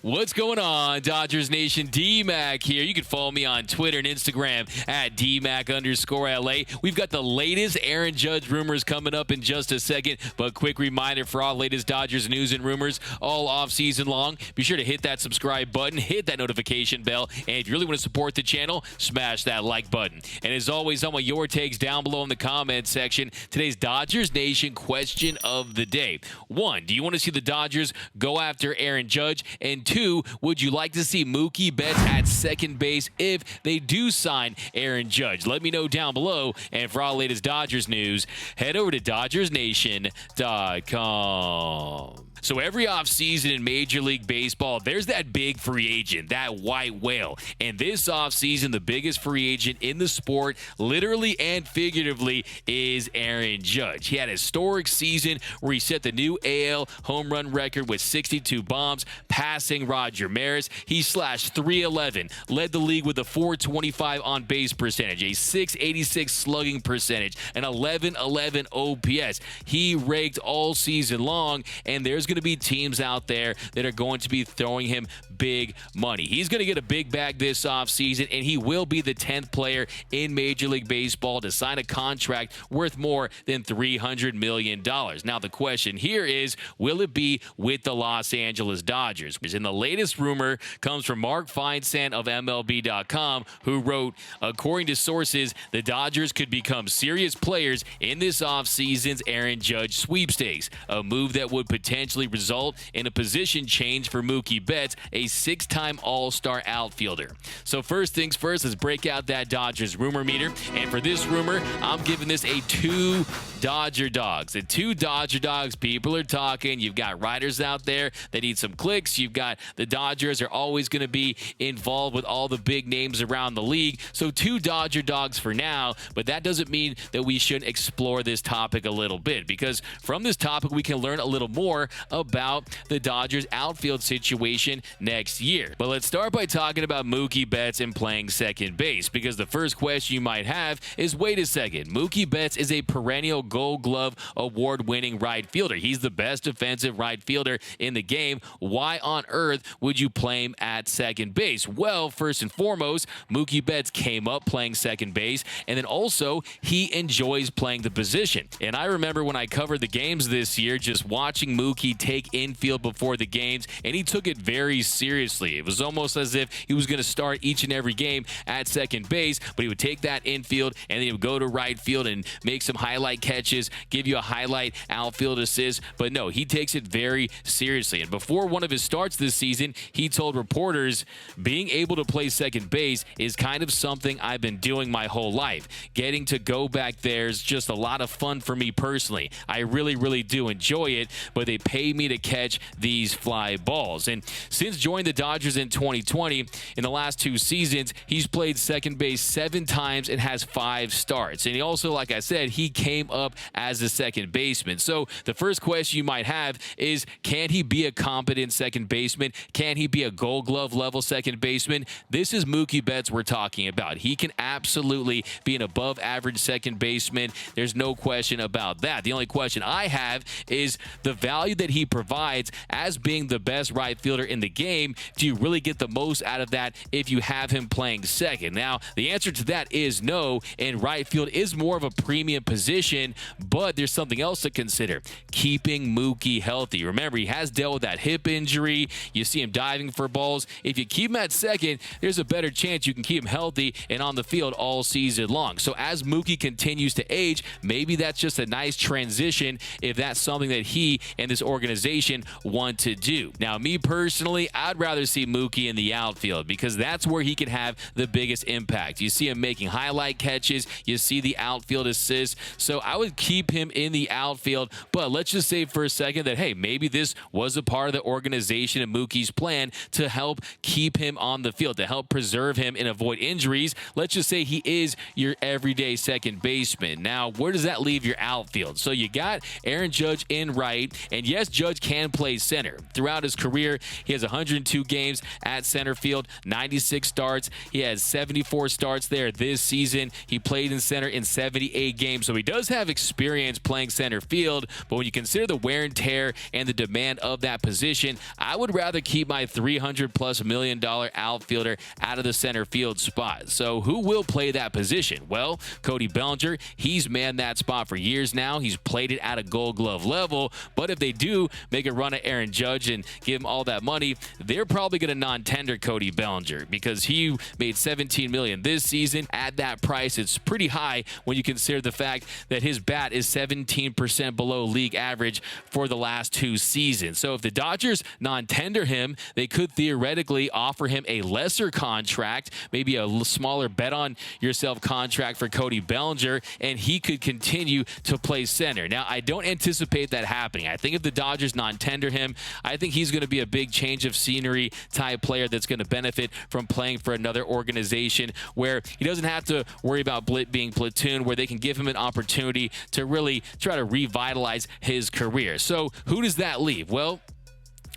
What's going on, Dodgers Nation? D-Mac here. You can follow me on Twitter and Instagram at DMac_LA. We've got the latest Aaron Judge rumors coming up in just a second, but quick reminder for all latest Dodgers news and rumors all off-season long. Be sure to hit that subscribe button, hit that notification bell, and if you really want to support the channel, smash that like button. And as always, I want your takes down below in the comments section. Today's Dodgers Nation question of the day. 1, do you want to see the Dodgers go after Aaron Judge? And 2, would you like to see Mookie Betts at second base if they do sign Aaron Judge? Let me know down below. And for all latest Dodgers news, head over to DodgersNation.com. So every offseason in Major League Baseball, there's that big free agent, that white whale. And this offseason, the biggest free agent in the sport, literally and figuratively, is Aaron Judge. He had a historic season where he set the new AL home run record with 62 bombs, passing Roger Maris. He slashed .311, led the league with a .425 on-base percentage, a .686 slugging percentage, an .1111 OPS. He raked all season long, and there's going to be teams out there that are going to be throwing him big money. He's going to get a big bag this offseason, and he will be the 10th player in Major League Baseball to sign a contract worth more than $300 million. Now, the question here is, will it be with the Los Angeles Dodgers? And the latest rumor comes from Mark Feinsand of MLB.com, who wrote, according to sources, the Dodgers could become serious players in this offseason's Aaron Judge sweepstakes, a move that would potentially result in a position change for Mookie Betts, a 6-time All-Star outfielder. So first things first, let's break out that Dodgers rumor meter. And for this rumor, I'm giving this a 2 Dodger dogs. And 2 Dodger dogs, people are talking. You've got writers out there that need some clicks. You've got the Dodgers are always going to be involved with all the big names around the league. So 2 Dodger dogs for now, but that doesn't mean that we shouldn't explore this topic a little bit, because from this topic we can learn a little more about the Dodgers outfield situation next year. But let's start by talking about Mookie Betts and playing second base, because the first question you might have is, wait a second, Mookie Betts is a perennial Gold Glove award-winning right fielder. He's the best defensive right fielder in the game. Why on earth would you play him at second base? Well, first and foremost, Mookie Betts came up playing second base, and then also he enjoys playing the position. And I remember when I covered the games this year, just watching Mookie take infield before the games, and he took it very seriously. It was almost as if he was going to start each and every game at second base, but he would take that infield and then he would go to right field and make some highlight catches, give you a highlight outfield assist. But no, he takes it very seriously. And before one of his starts this season, he told reporters, being able to play second base is kind of something I've been doing my whole life. Getting to go back there is just a lot of fun for me personally. I really, really do enjoy it, but they pay me to catch these fly balls. And since joining the Dodgers in 2020, in the last 2 seasons, he's played second base 7 times and has 5 starts. And he also, like I said, he came up as a second baseman. So the first question you might have is, can he be a competent second baseman? Can he be a Gold Glove level second baseman? This is Mookie Betts we're talking about. He can absolutely be an above average second baseman. There's no question about that. The only question I have is the value that he provides as being the best right fielder in the game. Do you really get the most out of that if you have him playing second? Now, the answer to that is no, and right field is more of a premium position, but there's something else to consider: keeping Mookie healthy. Remember, he has dealt with that hip injury. You see him diving for balls. If you keep him at second, there's a better chance you can keep him healthy and on the field all season long. So as Mookie continues to age, maybe that's just a nice transition if that's something that he and this organization want to do. Now, me personally, I'd rather see Mookie in the outfield, because that's where he can have the biggest impact. You see him making highlight catches. You see the outfield assists. So I would keep him in the outfield, but let's just say for a second that, hey, maybe this was a part of the organization and Mookie's plan to help keep him on the field, to help preserve him and avoid injuries. Let's just say he is your everyday second baseman. Now, where does that leave your outfield? So you got Aaron Judge in right, and yes, yes, Judge can play center. Throughout his career, he has 102 games at center field, 96 starts. He has 74 starts there this season. He played in center in 78 games, so he does have experience playing center field, but when you consider the wear and tear and the demand of that position, I would rather keep my $300+ million outfielder out of the center field spot. So who will play that position? Well, Cody Bellinger, he's manned that spot for years now. He's played it at a Gold Glove level, but if they do make a run at Aaron Judge and give him all that money, they're probably going to non-tender Cody Bellinger because he made $17 million this season. At that price, it's pretty high when you consider the fact that his bat is 17% below league average for the last 2 seasons. So if the Dodgers non-tender him, they could theoretically offer him a lesser contract, maybe a smaller bet-on-yourself contract for Cody Bellinger, and he could continue to play center. Now, I don't anticipate that happening. I think if the Dodgers non-tender him, I think he's going to be a big change of scenery type player that's going to benefit from playing for another organization where he doesn't have to worry about being platoon, where they can give him an opportunity to really try to revitalize his career. So who does that leave? Well,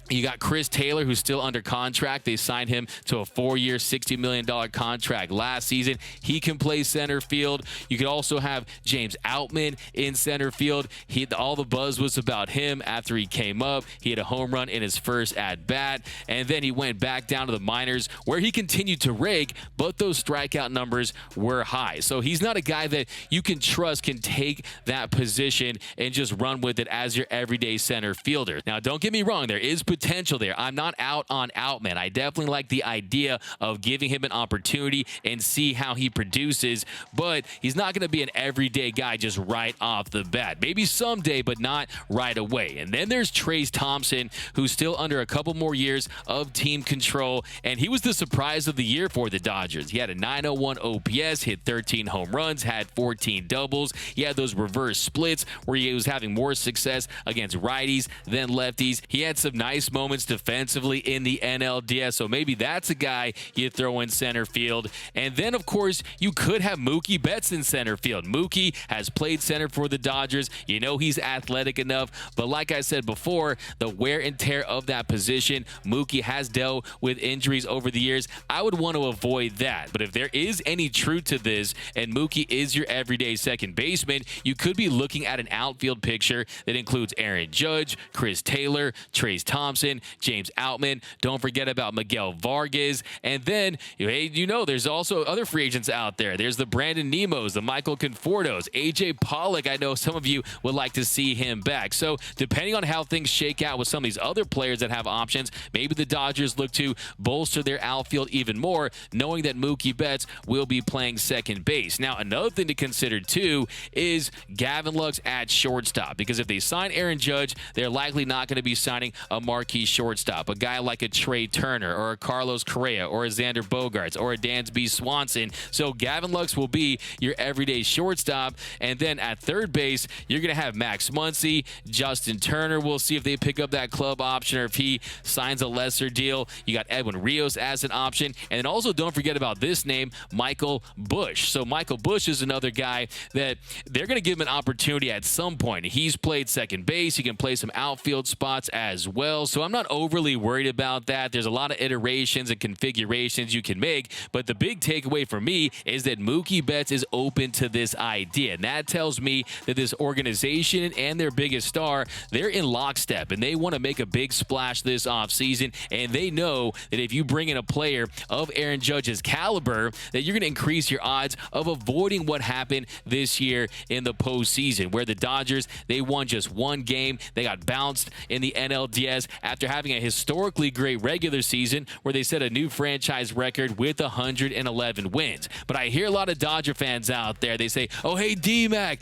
you got Chris Taylor, who's still under contract. They signed him to a 4-year, $60 million contract last season. He can play center field. You could also have James Outman in center field. All the buzz was about him after he came up. He had a home run in his first at-bat, and then he went back down to the minors where he continued to rake, but those strikeout numbers were high. So he's not a guy that you can trust can take that position and just run with it as your everyday center fielder. Now, don't get me wrong. There is potential there. I'm not out on Outman. I definitely like the idea of giving him an opportunity and see how he produces, but he's not going to be an everyday guy just right off the bat. Maybe someday, but not right away. And then there's Trayce Thompson, who's still under a couple more years of team control, and he was the surprise of the year for the Dodgers. He had a 901 OPS, hit 13 home runs, had 14 doubles. He had those reverse splits where he was having more success against righties than lefties. He had some nice moments defensively in the NLDS, so maybe that's a guy you throw in center field. And then, of course, you could have Mookie Betts in center field. Mookie has played center for the Dodgers. You know he's athletic enough, but like I said before, the wear and tear of that position, Mookie has dealt with injuries over the years. I would want to avoid that, but if there is any truth to this and Mookie is your everyday second baseman, you could be looking at an outfield picture that includes Aaron Judge, Chris Taylor, Trayce Thompson, James Outman. Don't forget about Miguel Vargas. And then, there's also other free agents out there. There's the Brandon Nemos, the Michael Confortos, AJ Pollock. I know some of you would like to see him back. So depending on how things shake out with some of these other players that have options, maybe the Dodgers look to bolster their outfield even more, knowing that Mookie Betts will be playing second base. Now, another thing to consider too is Gavin Lux at shortstop, because if they sign Aaron Judge, they're likely not going to be signing a marquee shortstop, a guy like a Trey Turner or a Carlos Correa or a Xander Bogaerts or a Dansby Swanson. So Gavin Lux will be your everyday shortstop. And then at third base, you're going to have Max Muncy, Justin Turner. We'll see if they pick up that club option or if he signs a lesser deal. You got Edwin Rios as an option. And then also don't forget about this name, Michael Busch. So Michael Busch is another guy that they're going to give him an opportunity at some point. He's played second base. He can play some outfield spots as well. So I'm not overly worried about that. There's a lot of iterations and configurations you can make, but the big takeaway for me is that Mookie Betts is open to this idea, and that tells me that this organization and their biggest star, they're in lockstep, and they want to make a big splash this offseason, and they know that if you bring in a player of Aaron Judge's caliber, that you're going to increase your odds of avoiding what happened this year in the postseason, where the Dodgers, they won just one game. They got bounced in the NLDS after having a historically great regular season where they set a new franchise record with 111 wins. But I hear a lot of Dodger fans out there. They say, oh, hey, D-Mac,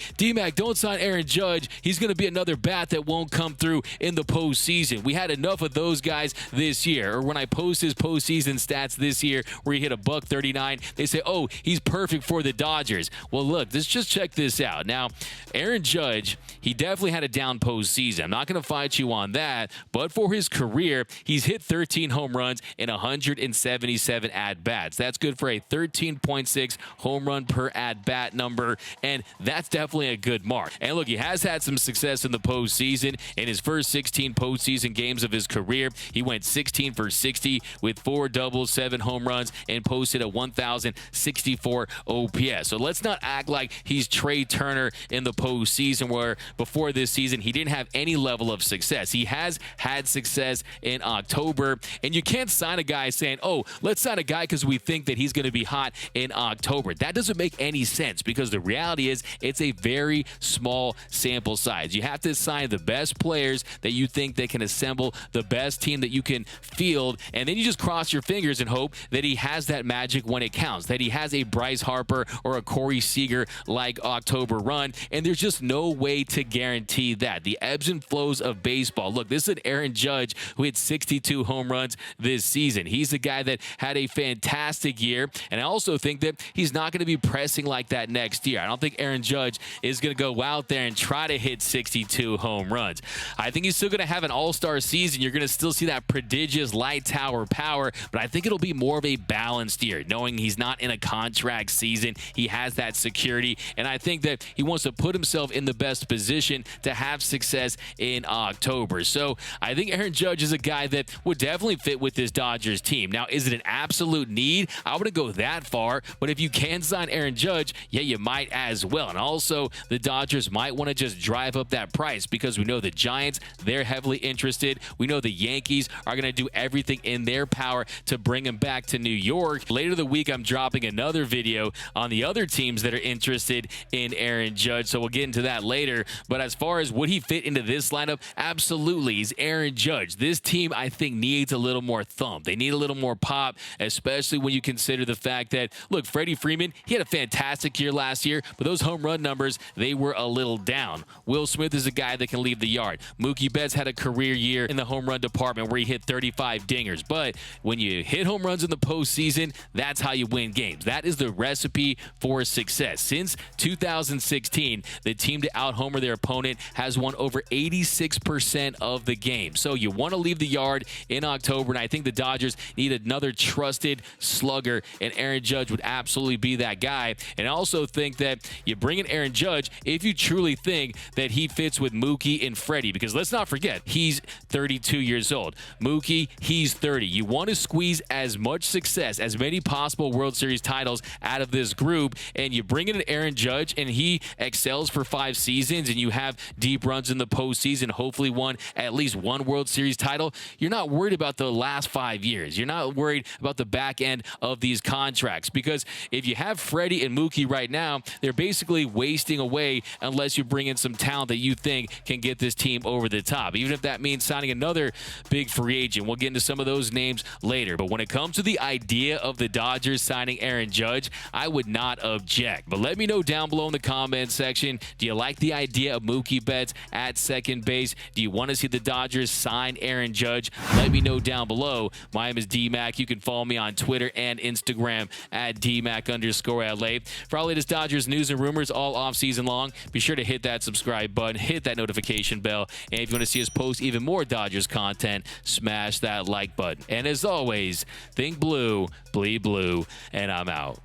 don't sign Aaron Judge. He's going to be another bat that won't come through in the postseason. We had enough of those guys this year. Or when I post his postseason stats this year where he hit a $139, they say, oh, he's perfect for the Dodgers. Well, look, let's just check this out. Now, Aaron Judge, he definitely had a down postseason. I'm not going to fight you on that, but for his career, he's hit 13 home runs in 177 at-bats. That's good for a 13.6 home run per at-bat number, and that's definitely a good mark. And look, he has had some success in the postseason. In his first 16 postseason games of his career, he went 16 for 60 with 4 doubles, 7 home runs, and posted a 1,064 OPS. So let's not act like he's Trey Turner in the postseason, where before this season he didn't have any level of success. He has had success in October, and you can't sign a guy saying, oh, let's sign a guy because we think that he's going to be hot in October. That doesn't make any sense, because the reality is it's a very small sample size. You have to sign the best players that you think that can assemble the best team that you can field, and then you just cross your fingers and hope that he has that magic when it counts, that he has a Bryce Harper or a Corey Seager like October run, and there's just no way to guarantee that. The ebbs and flows of baseball. Look, this is an Aaron Judge who hit 62 home runs this season. He's the guy that had a fantastic year, and I also think that he's not going to be pressing like that next year. I don't think Aaron Judge is going to go out there and try to hit 62 home runs. I think he's still going to have an all-star season. You're going to still see that prodigious light tower power, but I think it'll be more of a balanced year, knowing he's not in a contract season. He has that security, and I think that he wants to put himself in the best position to have success in October. So I think Aaron Judge is a guy that would definitely fit with this Dodgers team. Now, is it an absolute need? I wouldn't go that far, but if you can sign Aaron Judge, yeah, you might as well. And also, the Dodgers might want to just drive up that price, because we know the Giants, they're heavily interested. We know the Yankees are going to do everything in their power to bring him back to New York. Later the week, I'm dropping another video on the other teams that are interested in Aaron Judge, so we'll get into that later. But as far as would he fit into this lineup, absolutely. He's Aaron Judge. This team, I think, needs a little more thump. They need a little more pop, especially when you consider the fact that, look, Freddie Freeman, he had a fantastic year last year, but those home run numbers, they were a little down. Will Smith is a guy that can leave the yard. Mookie Betts had a career year in the home run department where he hit 35 dingers. But when you hit home runs in the postseason, that's how you win games. That is the recipe for success. Since 2016, the team to out-homer their opponent has won over 86% of the game. So you want to leave the yard in October, and I think the Dodgers need another trusted slugger, and Aaron Judge would absolutely be that guy. And I also think that you bring in Aaron Judge if you truly think that he fits with Mookie and Freddie, because let's not forget, he's 32 years old. Mookie, he's 30. You want to squeeze as much success, as many possible World Series titles out of this group, and you bring in Aaron Judge, and he excels for 5 seasons, and you have deep runs in the postseason, hopefully won at least one World Series title. You're not worried about the last 5 years. You're not worried about the back end of these contracts, because if you have Freddie and Mookie right now, they're basically wasting away unless you bring in some talent that you think can get this team over the top, even if that means signing another big free agent. We'll get into some of those names later. But when it comes to the idea of the Dodgers signing Aaron Judge, I would not object. But let me know down below in the comment section, do you like the idea of Mookie Betts at second base? Do you want to see the Dodgers sign Aaron Judge? Let me know down below. My name is D-Mac. You can follow me on Twitter and Instagram at DMac_LA. For all latest Dodgers news and rumors all offseason long, be sure to hit that subscribe button, hit that notification bell, and if you want to see us post even more Dodgers content, smash that like button. And as always, think blue, bleed blue, and I'm out.